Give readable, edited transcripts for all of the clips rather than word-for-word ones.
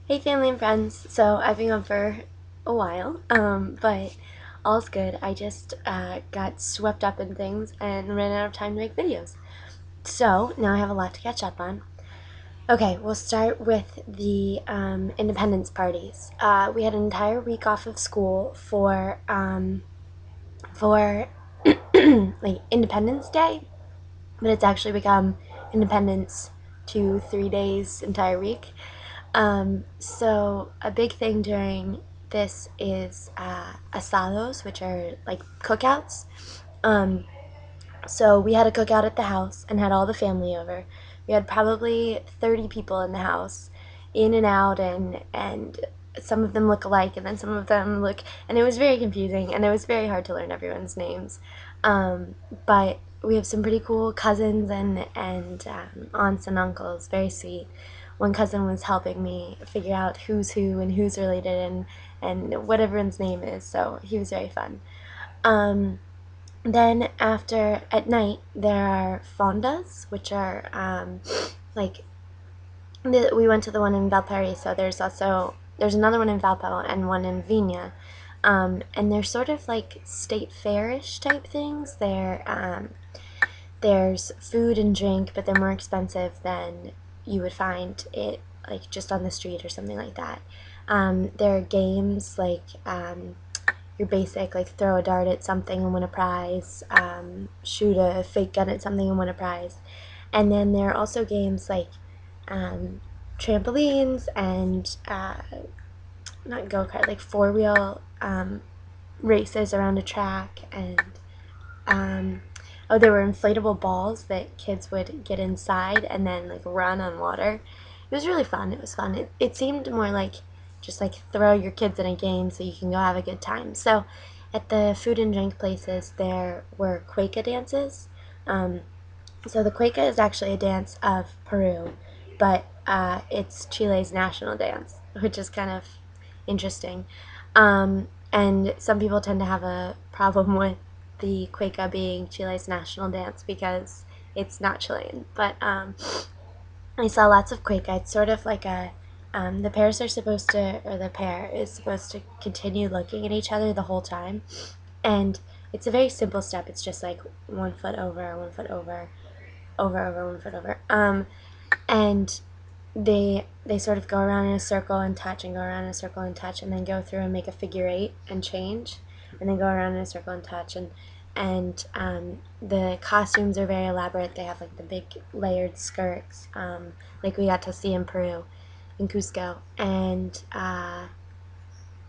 Hey family and friends. So I've been gone for a while, but all's good. I just got swept up in things and ran out of time to make videos. So now I have a lot to catch up on. Okay, we'll start with the independence parties. We had an entire week off of school for like Independence Day, but it's actually become Independence 2 3 days entire week. So a big thing during this is asados, which are like cookouts. Um, so we had a cookout at the house and had all the family over. We had probably 30 people in the house, in and out, and some of them look alike, and then some of them look, and it was very confusing, and it was very hard to learn everyone's names. But we have some pretty cool cousins and aunts and uncles, very sweet. One cousin was helping me figure out who's who and who's related and what everyone's name is, so he was very fun. Um, then after at night there are fondas, which are like we went to the one in Valparaiso. There's another one in Valpo and one in Vina, and they're sort of like state fairish type things. There's food and drink, but they're more expensive than you would find it like just on the street or something like that. There are games like your basic like throw a dart at something and win a prize, shoot a fake gun at something and win a prize. And then there are also games like um, trampolines and not go kart, like four wheel races around a track. And um, oh, there were inflatable balls that kids would get inside and then like run on water. It was really fun. It was fun. It seemed more like just like throw your kids in a game so you can go have a good time. So at the food and drink places, there were cueca dances. Um, so the cueca is actually a dance of Peru, but it's Chile's national dance, which is kind of interesting. And some people tend to have a problem with the cueca being Chile's national dance because it's not Chilean. But I saw lots of cueca. It's sort of like the pairs are supposed to, or the pair is supposed to continue looking at each other the whole time. And it's a very simple step. It's just like 1 foot over, 1 foot over, over, 1 foot over. And they sort of go around in a circle and touch and go around in a circle and touch and then go through and make a figure eight and change and then go around in a circle and touch and the costumes are very elaborate. They have like the big layered skirts, like we got to see in Peru, in Cusco, and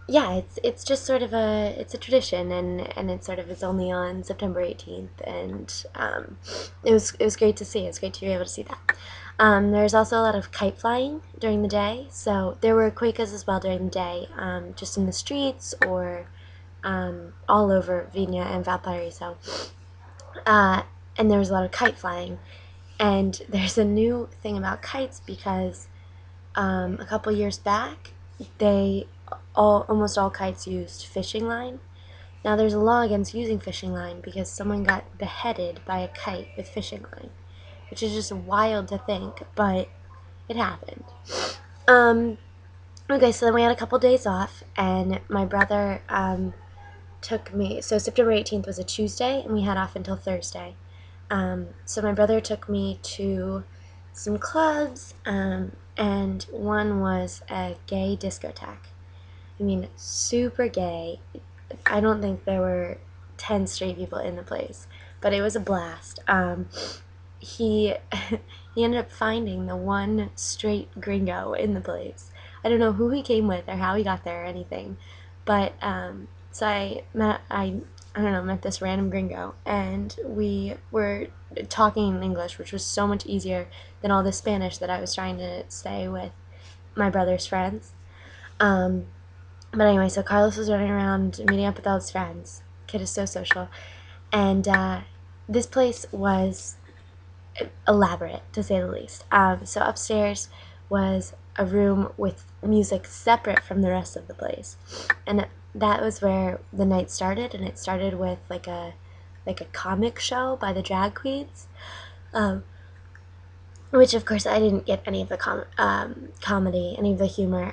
yeah, it's just sort of it's a tradition, and it sort of is only on September 18th, and it was great to see. It was great to be able to see that. There's also a lot of kite flying during the day, so there were cuecas as well during the day, just in the streets or all over Vina and Valparaiso. Uh, and there was a lot of kite flying, and there's a new thing about kites because a couple years back, they almost all kites used fishing line. Now there's a law against using fishing line because someone got beheaded by a kite with fishing line, which is just wild to think, but it happened. Um, okay, so then we had a couple days off, and my brother took me. So September 18th was a Tuesday, and we had off until Thursday. So my brother took me to some clubs, and one was a gay discotheque. I mean, super gay. I don't think there were 10 straight people in the place, but it was a blast. He he ended up finding the one straight gringo in the place. I don't know who he came with or how he got there or anything, but so I don't know, met this random gringo, and we were talking in English, which was so much easier than all the Spanish that I was trying to say with my brother's friends. Um, but anyway, so Carlos was running around meeting up with all his friends. Kid is so social, and this place was elaborate, to say the least. So upstairs was a room with music separate from the rest of the place, and that was where the night started. And it started with like a comic show by the drag queens. Um, which of course I didn't get any of the comedy, any of the humor.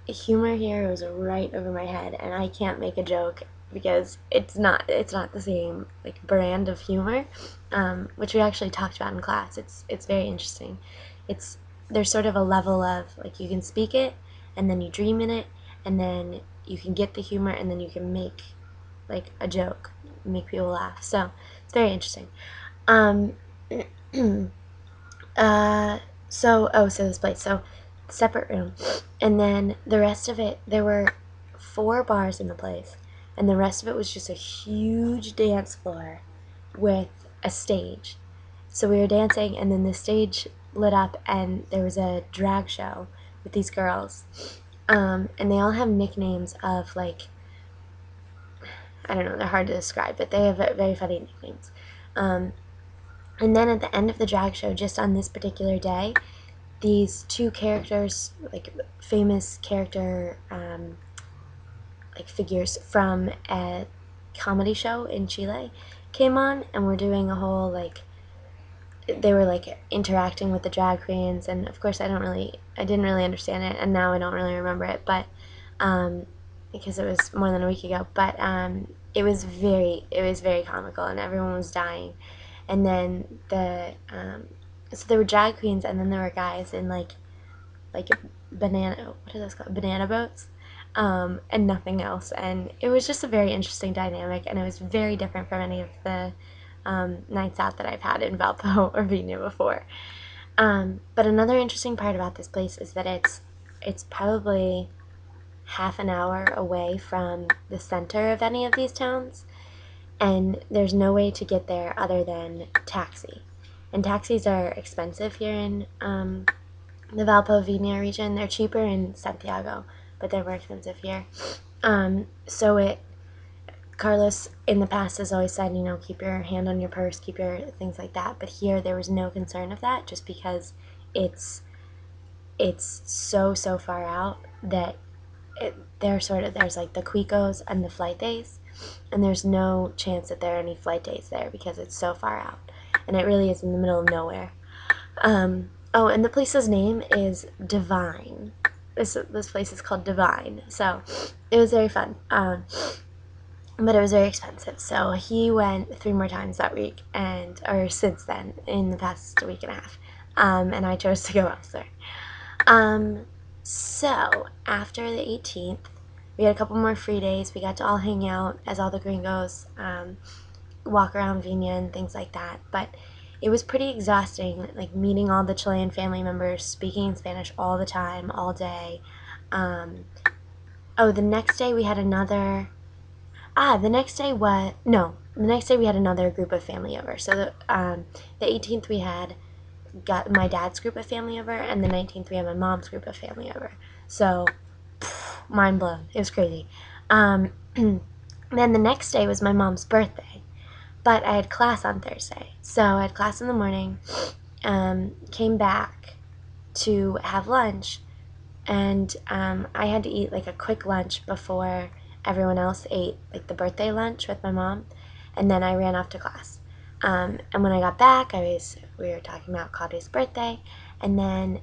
Humor here was right over my head, and I can't make a joke because it's not the same like brand of humor, which we actually talked about in class. It's very interesting. It's there's sort of a level of like you can speak it, and then you dream in it, and then you can get the humor, and then you can make like a joke, make people laugh. So it's very interesting. Um, Uh, so this place, so separate room, and then the rest of it, there were 4 bars in the place, and the rest of it was just a huge dance floor with a stage. So we were dancing, and then the stage lit up, and there was a drag show with these girls, and they all have nicknames of like I don't know, they're hard to describe, but they have very funny nicknames. Um, and then at the end of the drag show, just on this particular day, these 2 characters, like famous character, like figures from a comedy show in Chile, came on and were doing a whole like they were like interacting with the drag queens, and of course I didn't really understand it, and now I don't really remember it, but because it was more than a week ago, but it was very comical, and everyone was dying, and then so there were drag queens, and then there were guys in like banana what are those called, banana boats, and nothing else, and it was just a very interesting dynamic, and it was very different from any of the nights out that I've had in Valpo or Vina before. But another interesting part about this place is that it's probably half an hour away from the center of any of these towns, and there's no way to get there other than taxi. And taxis are expensive here in the Valpo Vina region. They're cheaper in Santiago, but they're more expensive here. So Carlos in the past has always said, keep your hand on your purse, keep your things like that. But here there was no concern of that, just because it's it's so far out that there's like the Cuicos and the flight days, and there's no chance that there are any flight days there because it's so far out, and it really is in the middle of nowhere. Oh, and the place's name is Divine. This place is called Divine, so it was very fun. But it was very expensive. So he went 3 more times that week, or since then, in the past week and a half. And I chose to go elsewhere. So after the 18th, we had a couple more free days. We got to all hang out as all the gringos, walk around Vina and things like that. But it was pretty exhausting, like meeting all the Chilean family members, speaking Spanish all the time, all day. The next day we had another. The next day what? No, the next day we had another group of family over. So the 18th we had got my dad's group of family over, and the 19th we had my mom's group of family over. So mind blown. It was crazy. Then the next day was my mom's birthday, but I had class on Thursday. So I had class in the morning, came back to have lunch, and I had to eat like a quick lunch before everyone else ate like the birthday lunch with my mom, and then I ran off to class. And when I got back, we were talking about Claudia's birthday, and then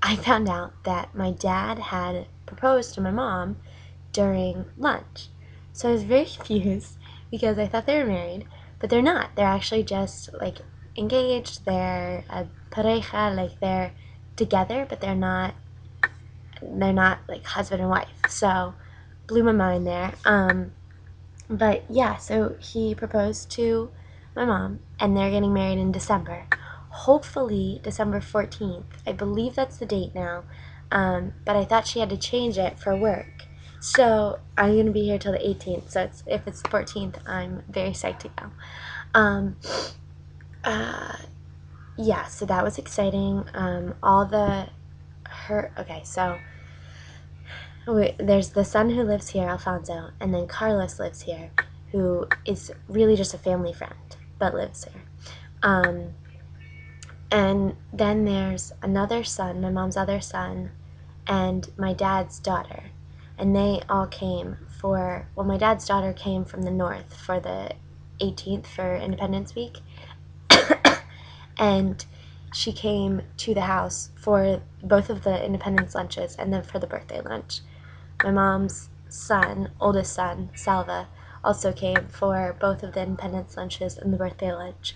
I found out that my dad had proposed to my mom during lunch. So I was very confused because I thought they were married, but they're not. They're actually just like engaged. They're a pareja, like they're together, but they're not like husband and wife. So blew my mind there. But yeah, so he proposed to my mom, and they're getting married in December. Hopefully December 14th. I believe that's the date now. But I thought she had to change it for work. So I'm going to be here till the 18th. So if it's the 14th, I'm very psyched to go. Um, yeah, so that was exciting. Okay, so there's the son who lives here, Alfonso, and then Carlos lives here, who is really just a family friend, but lives here. And then there's another son, my mom's other son, and my dad's daughter. And they all came my dad's daughter came from the north for the 18th for Independence Week. And she came to the house for both of the Independence lunches and then for the birthday lunch. My mom's son, oldest son, Salva, also came for both of the Independence lunches and the birthday lunch.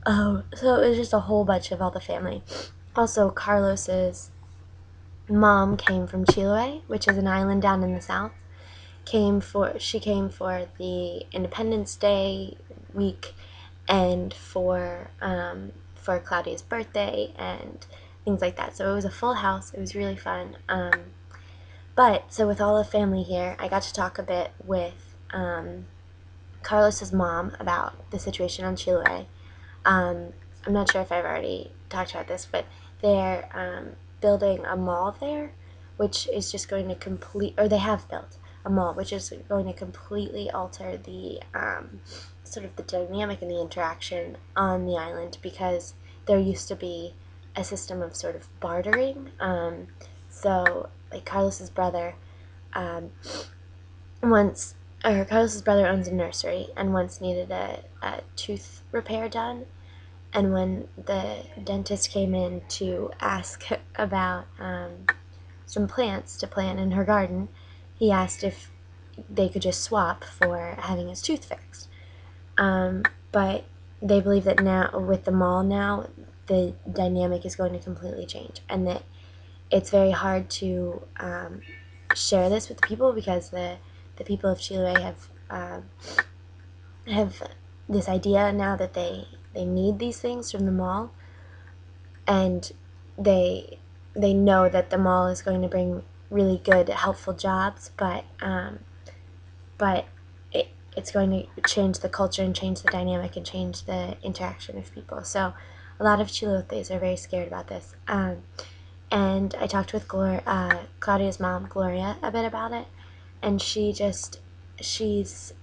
So it was just a whole bunch of all the family. Also, Carlos's mom came from Chiloé, which is an island down in the south. She came for the Independence Day week and for Claudia's birthday and things like that. So it was a full house. It was really fun. But so with all the family here, I got to talk a bit with Carlos's mom about the situation on Chiloé. I'm not sure if I've already talked about this, but they're building a mall there, which is just going to or they have built a mall, which is going to completely alter the sort of the dynamic and the interaction on the island, because there used to be a system of sort of bartering. So, like Carlos's brother, once, or Carlos's brother owns a nursery and once needed a tooth repair done. And when the dentist came in to ask about some plants to plant in her garden, he asked if they could just swap for having his tooth fixed. But they believe that now, with the mall now, the dynamic is going to completely change, and that it's very hard to share this with the people, because the people of Chile have this idea now that they need these things from the mall, and they know that the mall is going to bring really good, helpful jobs, but it's going to change the culture and change the dynamic and change the interaction of people. So a lot of Chilotes are very scared about this. And I talked with Claudia's mom, Gloria, a bit about it, and she's she's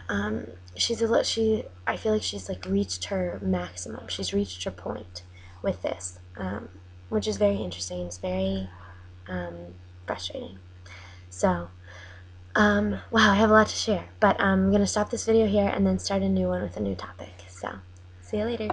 a little, I feel like she's like reached her maximum. She's reached her point with this, which is very interesting. It's very frustrating. So, wow, I have a lot to share, but I'm gonna stop this video here and then start a new one with a new topic. So, see you later.